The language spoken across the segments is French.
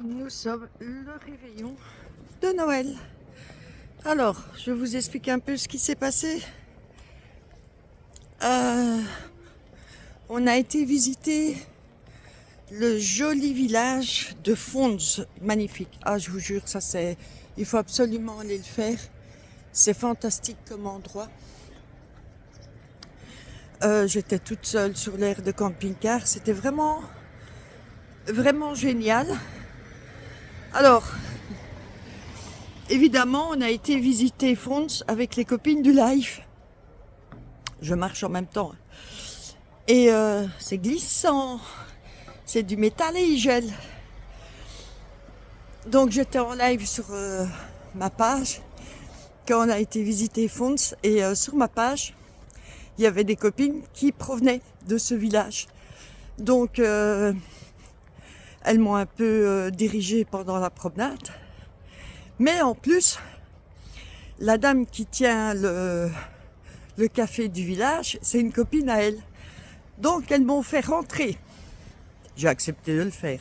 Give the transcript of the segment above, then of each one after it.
Nous sommes le réveillon de Noël. Alors, je vous explique un peu ce qui s'est passé. On a été visiter le joli village de Fonds, magnifique. Ah, je vous jure, ça c'est, il faut absolument aller le faire. C'est fantastique comme endroit. J'étais toute seule sur l'aire de camping-car. C'était vraiment génial. Alors, évidemment, on a été visiter Fonds avec les copines du live. Je marche en même temps. Et c'est glissant. C'est du métal et il gèle. Donc j'étais en live sur ma page quand on a été visiter Fonds. Et sur ma page, il y avait des copines qui provenaient de ce village. Donc elles m'ont un peu dirigée pendant la promenade. Mais en plus, la dame qui tient le café du village, c'est une copine à elle. Donc elles m'ont fait rentrer. J'ai accepté de le faire.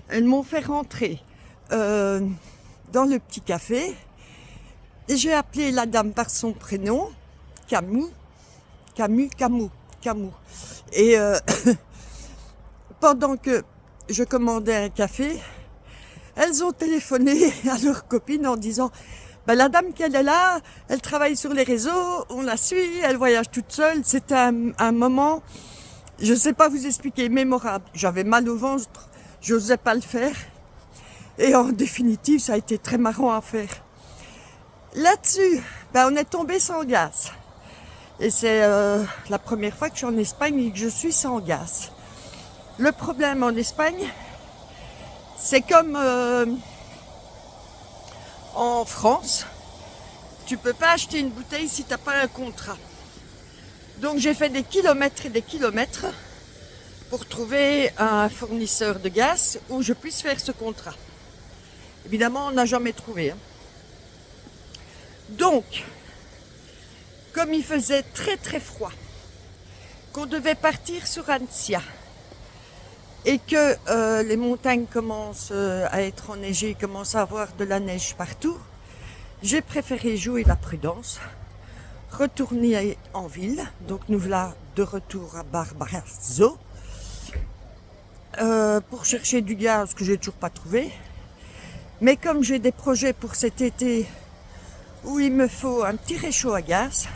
Elles m'ont fait rentrer dans le petit café. Et j'ai appelé la dame par son prénom, Camus. Et pendant que je commandais un café, elles ont téléphoné à leur copine en disant ben, la dame qu'elle est là, elle travaille sur les réseaux, on la suit, elle voyage toute seule. C'était un moment, je ne sais pas vous expliquer, mémorable. J'avais mal au ventre, j'osais pas le faire. Et en définitive, ça a été très marrant à faire. Là-dessus, ben, on est tombé sans gaz. Et c'est la première fois que je suis en Espagne et que je suis sans gaz. Le problème en Espagne, c'est comme en France, tu peux pas acheter une bouteille si tu n'as pas un contrat. Donc j'ai fait des kilomètres et des kilomètres pour trouver un fournisseur de gaz où je puisse faire ce contrat. Évidemment, on n'a jamais trouvé. Donc, comme il faisait très très froid, qu'on devait partir sur Annecy et que les montagnes commencent à être enneigées, commencent à avoir de la neige partout, j'ai préféré jouer la prudence, retourner en ville. Donc nous voilà de retour à Barbarazo pour chercher du gaz que j'ai toujours pas trouvé. Mais comme j'ai des projets pour cet été où il me faut un petit réchaud à gaz,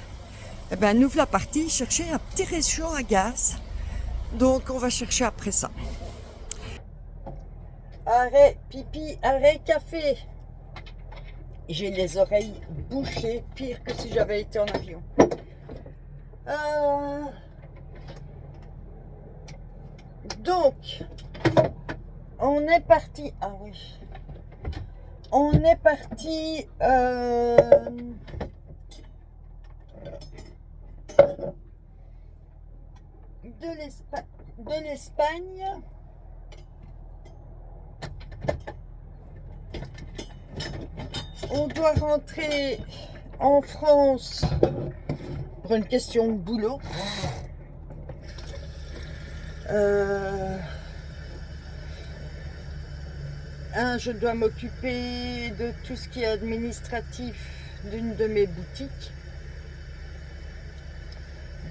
eh ben nous voilà partis chercher un petit réchaud à gaz. Donc on va chercher après ça. Arrêt pipi, arrêt café. J'ai les oreilles bouchées, pire que si j'avais été en avion. Donc, on est parti. Ah oui. On est parti de l'Espagne. On doit rentrer en France pour une question de boulot. Je dois m'occuper de tout ce qui est administratif d'une de mes boutiques.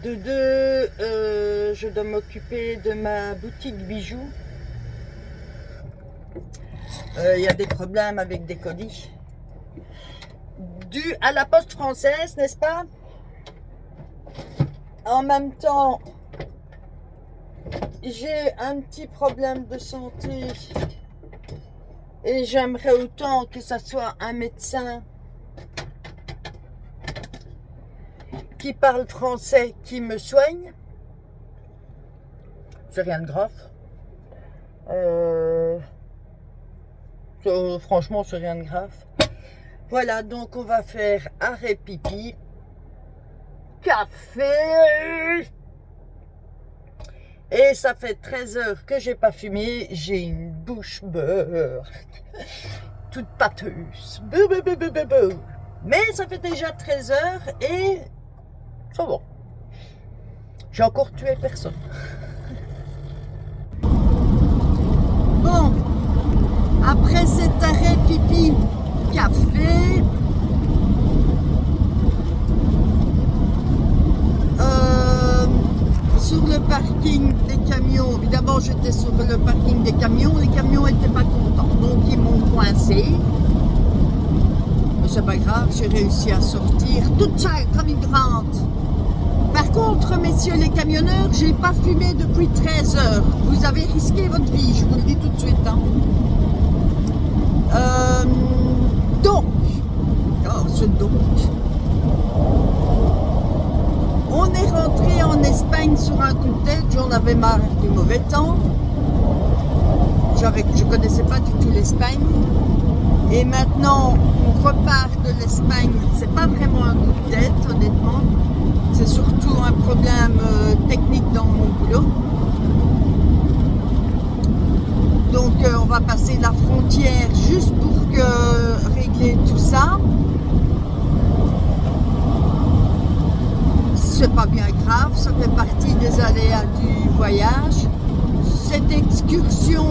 De deux, je dois m'occuper de ma boutique bijoux. Il y a des problèmes avec des colis. Dû à la poste française, n'est-ce pas? En même temps, j'ai un petit problème de santé et j'aimerais autant que ça soit un médecin qui parle français qui me soigne. C'est rien de grave. Franchement, c'est rien de grave. Voilà, donc on va faire arrêt pipi, café. Et ça fait 13 heures que j'ai pas fumé. J'ai une bouche beurre, toute pâteuse. Mais ça fait déjà 13 heures et ça va. J'ai encore tué personne. Bon, à j'étais sur le parking des camions, les camions n'étaient pas contents. Donc ils m'ont coincé. Mais c'est pas grave, j'ai réussi à sortir toute seule comme une grande. Par contre, messieurs les camionneurs, j'ai pas fumé depuis 13 heures. Vous avez risqué votre vie, je vous le dis tout de suite. Hein. Donc, on est rentré en Espagne sur un coup de tête, j'en avais marre du mauvais temps. Je connaissais pas du tout l'Espagne. Et maintenant, on repart de l'Espagne. C'est pas vraiment un coup de tête, honnêtement. C'est surtout un problème technique dans mon boulot. Donc, on va passer la frontière juste pour régler tout ça. C'est pas bien grave, ça fait partie des aléas du voyage. Cette excursion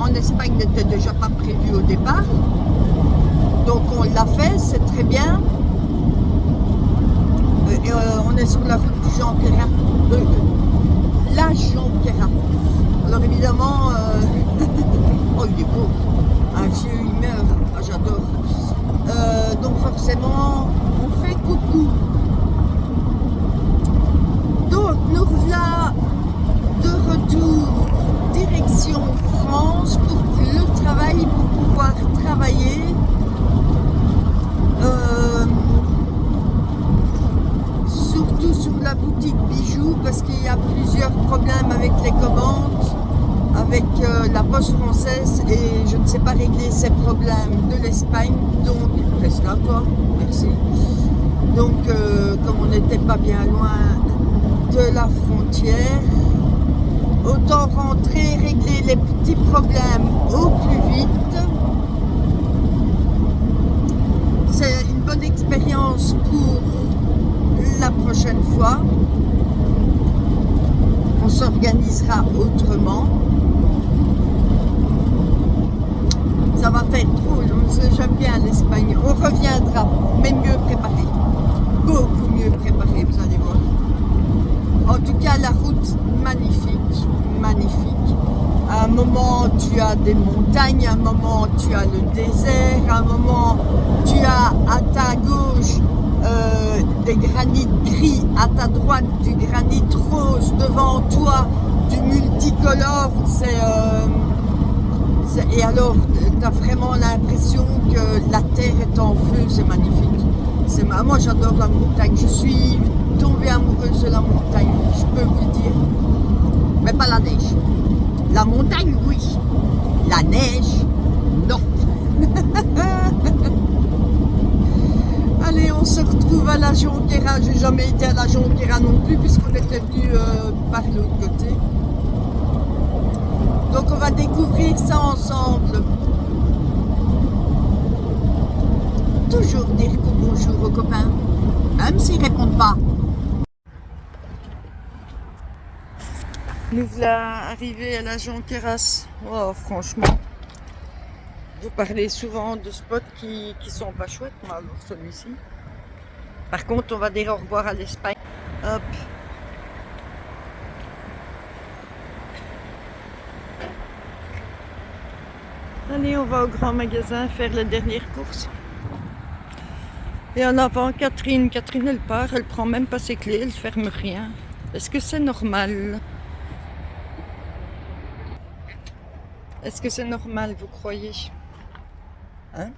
en Espagne n'était déjà pas prévue au départ. Donc on l'a fait, c'est très bien. On est sur la route du Jean Perrin. La Jean Perrin. Alors évidemment, oh il est beau, un vieux immeuble, ah, j'adore. Donc forcément, on fait coucou. Donc nous voilà de retour direction France pour le travail, pour pouvoir travailler. Surtout sur la boutique bijoux parce qu'il y a plusieurs problèmes avec les commandes, avec la poste française et je ne sais pas régler ces problèmes de l'Espagne. Donc, reste là toi, merci. Donc, comme on n'était pas bien loin de la frontière, autant rentrer, régler les petits problèmes au plus vite. C'est une bonne expérience pour la prochaine fois. On s'organisera autrement. Ça va faire drôle, j'aime bien l'Espagne. On reviendra, mais mieux préparé. Beaucoup mieux préparé, vous allez voir. En tout cas, la route, magnifique, magnifique. À un moment, tu as des montagnes, à un moment, tu as le désert, à un moment, tu as à ta gauche des granits gris, à ta droite du granit rose, devant toi du multicolore. Et alors, tu as vraiment l'impression que la terre est en feu, c'est magnifique. Moi, j'adore la montagne, je suis tombée amoureuse de la montagne, je peux vous le dire. Mais pas la neige. La montagne, oui. La neige, non. Allez, on se retrouve à la Jonquera. J'ai jamais été à la Jonquera non plus puisqu'on était venu par l'autre côté. Donc on va découvrir ça ensemble. Toujours dire bonjour aux copains, même s'ils ne répondent pas. Nous voilà arrivés à la Jonqueras. Oh, franchement, vous parlez souvent de spots qui sont pas chouettes, mais alors celui-ci. Par contre, on va dire au revoir à l'Espagne. Hop. Allez, on va au grand magasin faire la dernière course. Et en avant, Catherine, elle part, elle prend même pas ses clés, elle ferme rien. Est-ce que c'est normal? Est-ce que c'est normal, vous croyez? Hein?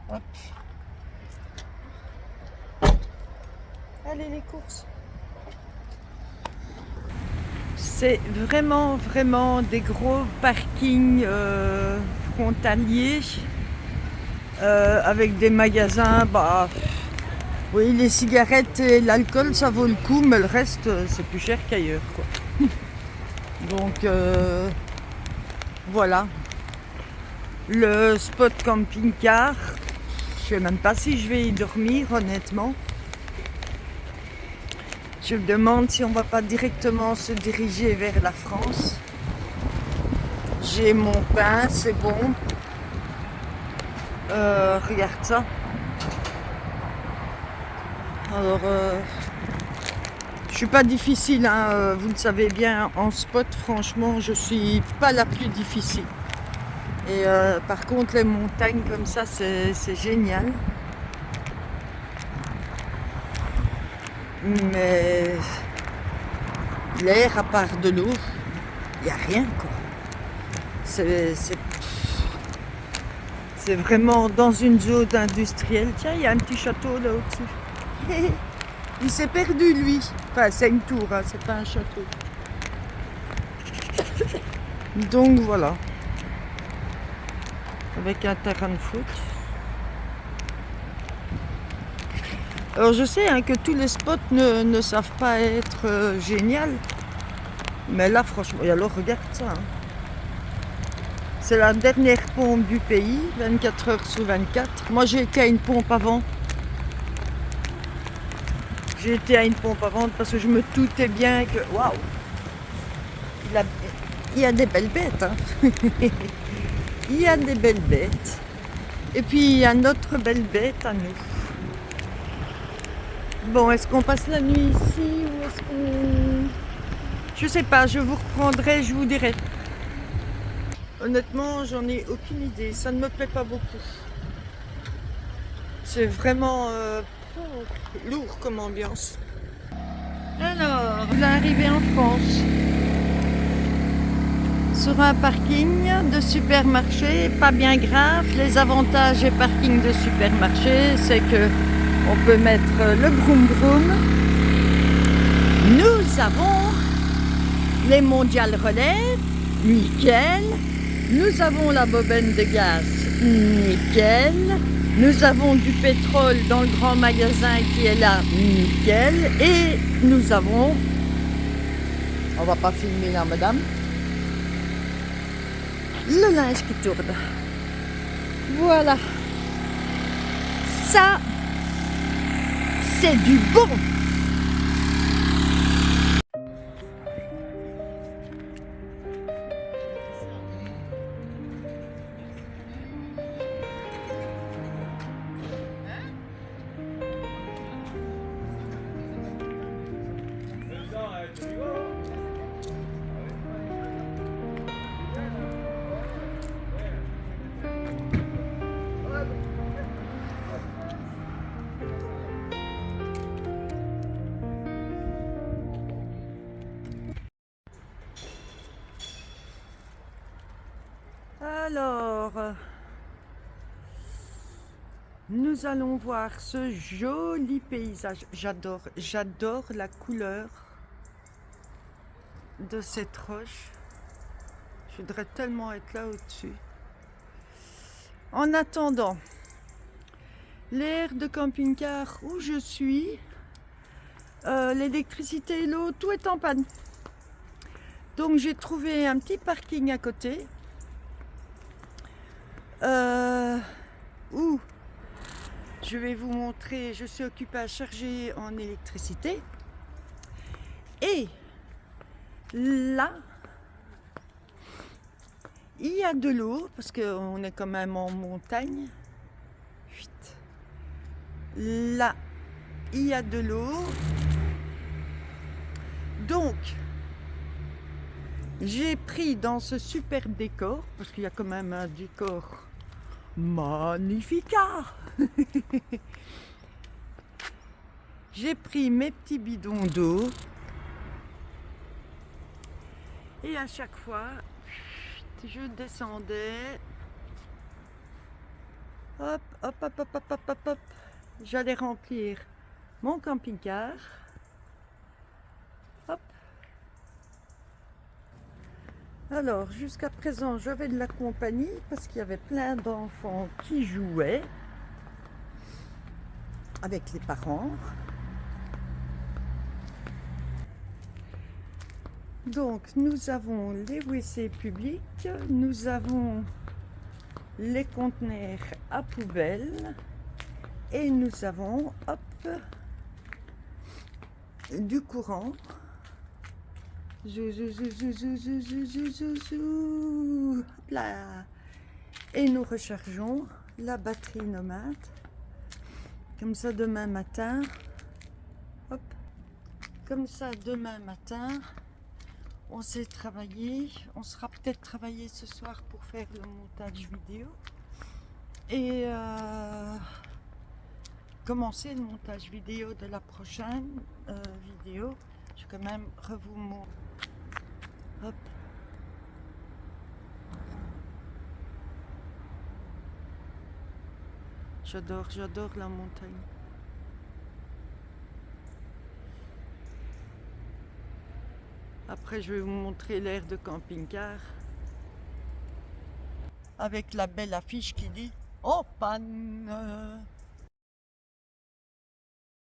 Hop. Allez, les courses. C'est vraiment des gros parkings frontaliers avec des magasins. Bah, oui, les cigarettes et l'alcool, ça vaut le coup, mais le reste, c'est plus cher qu'ailleurs, quoi. Donc, voilà. Le spot camping-car, je sais même pas si je vais y dormir, honnêtement. Je me demande si on va pas directement se diriger vers la France. J'ai mon pain, c'est bon. Regarde ça. suis pas difficile, hein, vous le savez bien, en spot, franchement, je suis pas la plus difficile. Et par contre, les montagnes comme ça, c'est génial. Mais l'air, à part de l'eau, il n'y a rien, quoi. C'est vraiment dans une zone industrielle. Tiens, il y a un petit château là au-dessus. Il s'est perdu, lui. Enfin, c'est une tour, hein, c'est pas un château. Donc voilà. Avec un terrain de foot. Alors je sais, hein, que tous les spots ne savent pas être génial. Mais là, franchement, et alors regarde ça. Hein. C'est la dernière pompe du pays, 24 heures sur 24. Moi, j'ai été à une pompe avant. J'ai été à une pompe avant parce que je me doutais bien que, waouh, il y a des belles bêtes. Hein. Il y a des belles bêtes. Et puis, il y a notre belle bête à nous. Bon, est-ce qu'on passe la nuit ici ou est-ce qu'on... Je sais pas, je vous reprendrai, je vous dirai. Honnêtement, j'en ai aucune idée. Ça ne me plaît pas beaucoup. C'est vraiment lourd comme ambiance. Alors, on est arrivé en France. Sur un parking de supermarché, pas bien grave. Les avantages des parkings de supermarché, c'est que on peut mettre le broom broom. Nous avons les mondiales relais, nickel. Nous avons la bobine de gaz, nickel. Nous avons du pétrole dans le grand magasin qui est là, nickel. Et nous avons, on va pas filmer là, madame, le linge qui tourne. Voilà. Ça, c'est du bon. Alors, nous allons voir ce joli paysage. J'adore la couleur de cette roche. Je voudrais tellement être là au-dessus. En attendant, l'aire de camping-car où je suis, l'électricité et l'eau, tout est en panne. Donc j'ai trouvé un petit parking à côté. Où je vais vous montrer, je suis occupée à charger en électricité. Et là, il y a de l'eau, parce qu'on est quand même en montagne. Là, il y a de l'eau. Donc, j'ai pris dans ce super décor, parce qu'il y a quand même un décor magnifique. J'ai pris mes petits bidons d'eau. Et à chaque fois, je descendais. Hop, hop, hop, hop, hop, hop, hop, hop. J'allais remplir mon camping-car. Hop. Alors, jusqu'à présent, j'avais de la compagnie parce qu'il y avait plein d'enfants qui jouaient avec les parents. Donc, nous avons les WC publics, nous avons les conteneurs à poubelle et nous avons, hop, du courant. Zou, zou, zou, zou, zou, zou, zou, zou, zou, zou. Hop là. Et nous rechargeons la batterie nomade. Comme ça, demain matin, hop, Comme ça, demain matin, on s'est travaillé. On sera peut-être travaillé ce soir pour faire le montage vidéo. Et commencer le montage vidéo de la prochaine vidéo. Je vais quand même vous montrer. Hop. J'adore la montagne. Après, je vais vous montrer l'aire de camping-car. Avec la belle affiche qui dit « En panne ».